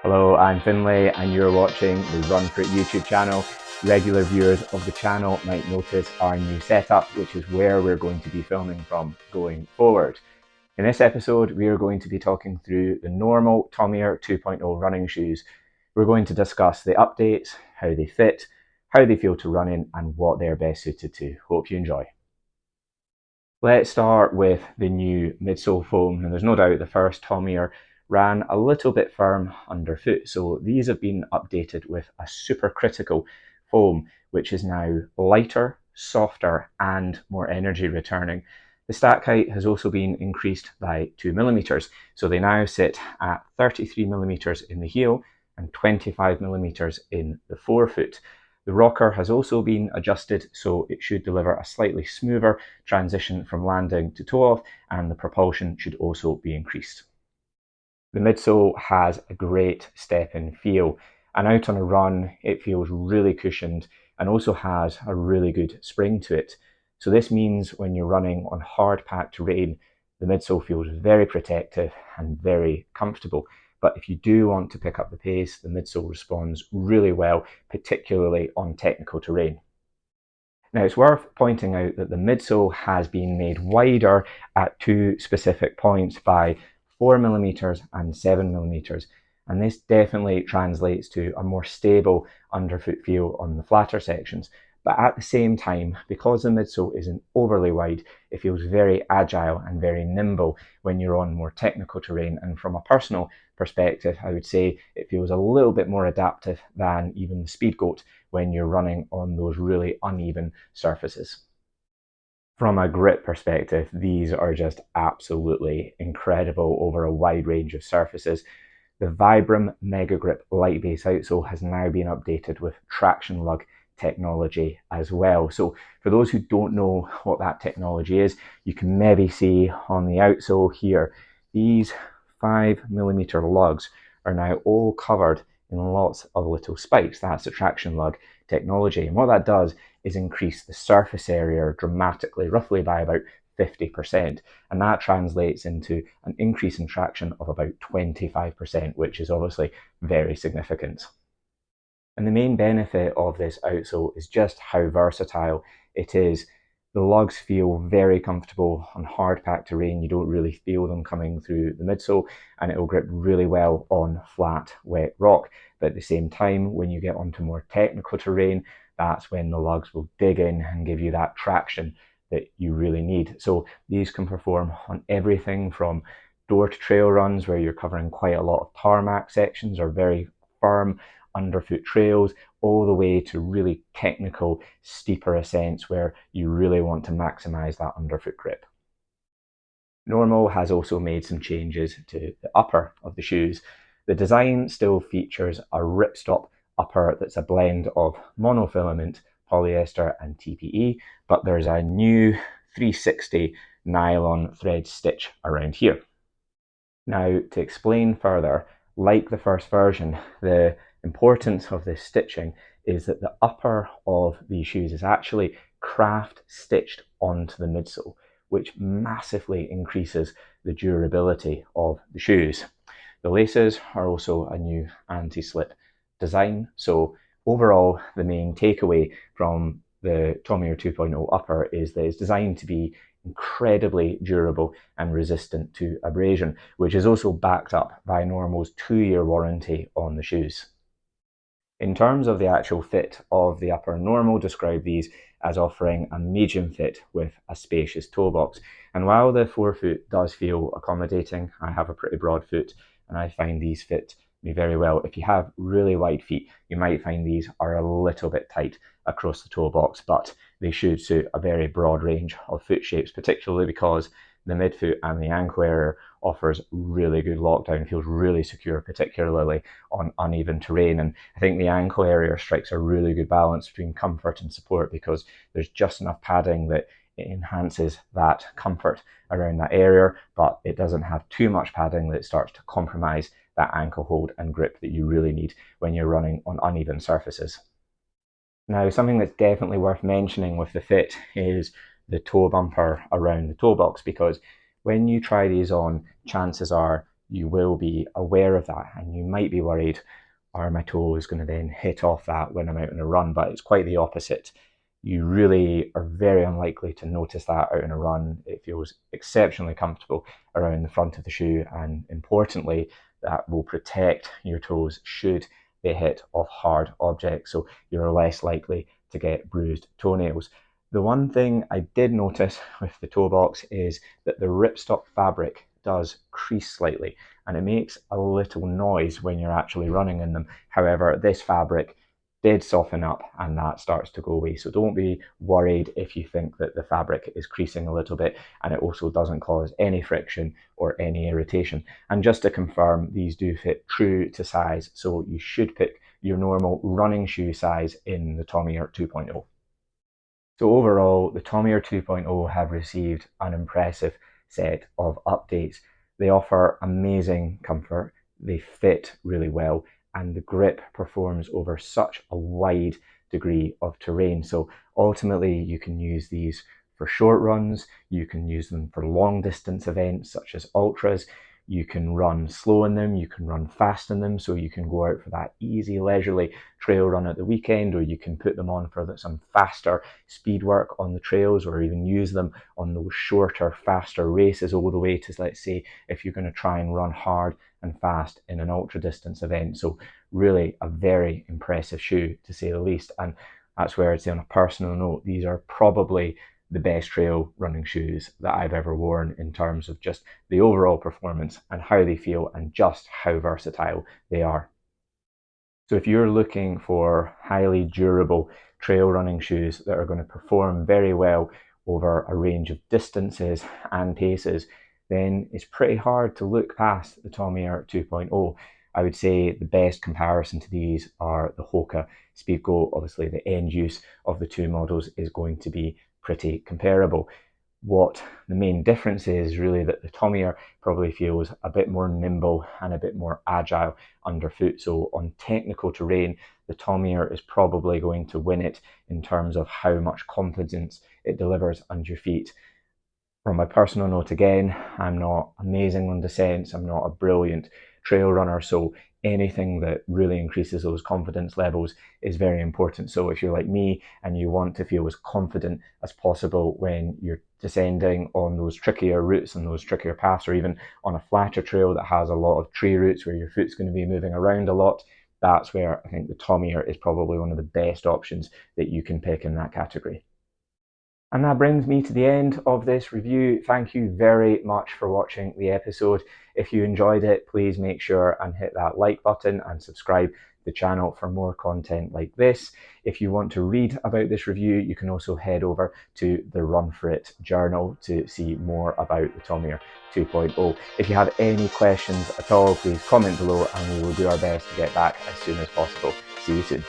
Hello, I'm Finlay and you're watching the Run For It YouTube channel. Regular viewers of the channel might notice our new setup, which is where we're going to be filming from going forward. In this episode, we are going to be talking through the NNormal Tomir 2.0 running shoes. We're going to discuss the updates, how they fit, how they feel to run in, and what they're best suited to. Hope you enjoy. Let's start with the new midsole foam, and there's no doubt the first Tomir ran a little bit firm underfoot. So these have been updated with a supercritical foam, which is now lighter, softer, and more energy returning. The stack height has also been increased by 2mm, so they now sit at 33mm in the heel and 25mm in the forefoot. The rocker has also been adjusted, so it should deliver a slightly smoother transition from landing to toe off, and the propulsion should also be increased. The midsole has a great step-in feel, and out on a run it feels really cushioned and also has a really good spring to it. So this means when you're running on hard-packed terrain, the midsole feels very protective and very comfortable. But if you do want to pick up the pace, the midsole responds really well, particularly on technical terrain. Now it's worth pointing out that the midsole has been made wider at two specific points by 4mm and 7mm, and this definitely translates to a more stable underfoot feel on the flatter sections. But at the same time, because the midsole isn't overly wide, it feels very agile and very nimble when you're on more technical terrain. And from a personal perspective, I would say it feels a little bit more adaptive than even the Speedgoat when you're running on those really uneven surfaces. From a grip perspective, these are just absolutely incredible over a wide range of surfaces. The Vibram Mega Grip light base outsole has now been updated with Traction Lug technology as well. So for those who don't know what that technology is, you can maybe see on the outsole here, these 5mm lugs are now all covered in lots of little spikes. That's the Traction Lug technology. And what that does is increase the surface area dramatically, roughly by about 50%. And that translates into an increase in traction of about 25%, which is obviously very significant. And the main benefit of this outsole is just how versatile it is. The lugs feel very comfortable on hard-packed terrain. You don't really feel them coming through the midsole, and it will grip really well on flat, wet rock. But at the same time, when you get onto more technical terrain, that's when the lugs will dig in and give you that traction that you really need. So these can perform on everything from door to trail runs where you're covering quite a lot of tarmac sections or very firm underfoot trails, all the way to really technical, steeper ascents where you really want to maximize that underfoot grip. NNormal has also made some changes to the upper of the shoes. The design still features a ripstop upper that's a blend of monofilament, polyester and TPE, but there's a new 360 nylon thread stitch around here. Now, to explain further, like the first version, the importance of this stitching is that the upper of these shoes is actually craft stitched onto the midsole, which massively increases the durability of the shoes. The laces are also a new anti-slip design. So overall, the main takeaway from the Tomir 2.0 upper is that it's designed to be incredibly durable and resistant to abrasion, which is also backed up by NNormal's 2-year warranty on the shoes. In terms of the actual fit of the upper, NNormal describe these as offering a medium fit with a spacious toe box. And while the forefoot does feel accommodating, I have a pretty broad foot and I find these fit me very well. If you have really wide feet, you might find these are a little bit tight across the toe box, but they should suit a very broad range of foot shapes, particularly because the midfoot and the ankle area offers really good lockdown, feels really secure, particularly on uneven terrain. And I think the ankle area strikes a really good balance between comfort and support because there's just enough padding that it enhances that comfort around that area, but it doesn't have too much padding that starts to compromise that ankle hold and grip that you really need when you're running on uneven surfaces. Now, something that's definitely worth mentioning with the fit is the toe bumper around the toe box, because when you try these on, chances are you will be aware of that, and you might be worried, are my toes going to then hit off that when I'm out on a run? But it's quite the opposite. You really are very unlikely to notice that out on a run. It feels exceptionally comfortable around the front of the shoe, and importantly, that will protect your toes should they hit off hard objects, so you're less likely to get bruised toenails. The one thing I did notice with the toe box is that the ripstop fabric does crease slightly, and it makes a little noise when you're actually running in them. However, this fabric did soften up and that starts to go away. So don't be worried if you think that the fabric is creasing a little bit, and it also doesn't cause any friction or any irritation. And just to confirm, these do fit true to size, so you should pick your normal running shoe size in the Tomir 2.0. So overall, the Tomir 2.0 have received an impressive set of updates. They offer amazing comfort, they fit really well, and the grip performs over such a wide degree of terrain. So ultimately, you can use these for short runs, you can use them for long distance events such as ultras, you can run slow in them, you can run fast in them, so you can go out for that easy, leisurely trail run at the weekend, or you can put them on for some faster speed work on the trails, or even use them on those shorter, faster races all the way to, let's say, if you're going to try and run hard and fast in an ultra distance event. So really a very impressive shoe, to say the least. And that's where I'd say, on a personal note, these are probably the best trail running shoes that I've ever worn in terms of just the overall performance and how they feel and just how versatile they are. So if you're looking for highly durable trail running shoes that are going to perform very well over a range of distances and paces, then it's pretty hard to look past the Tomir 2.0. I would say the best comparison to these are the Hoka Speedgo. Obviously, the end use of the two models is going to be pretty comparable. What the main difference is really that the Tomir probably feels a bit more nimble and a bit more agile underfoot. So on technical terrain, the Tomir is probably going to win it in terms of how much confidence it delivers under your feet. From my personal note again, I'm not amazing on descents, I'm not a brilliant trail runner, so anything that really increases those confidence levels is very important. So if you're like me and you want to feel as confident as possible when you're descending on those trickier routes and those trickier paths, or even on a flatter trail that has a lot of tree roots where your foot's going to be moving around a lot, that's where I think the Tomir is probably one of the best options that you can pick in that category. And that brings me to the end of this review. Thank you very much for watching the episode. If you enjoyed it, please make sure and hit that like button and subscribe to the channel for more content like this. If you want to read about this review, you can also head over to the Run For It journal to see more about the Tomir 2.0. If you have any questions at all, please comment below and we will do our best to get back as soon as possible. See you soon.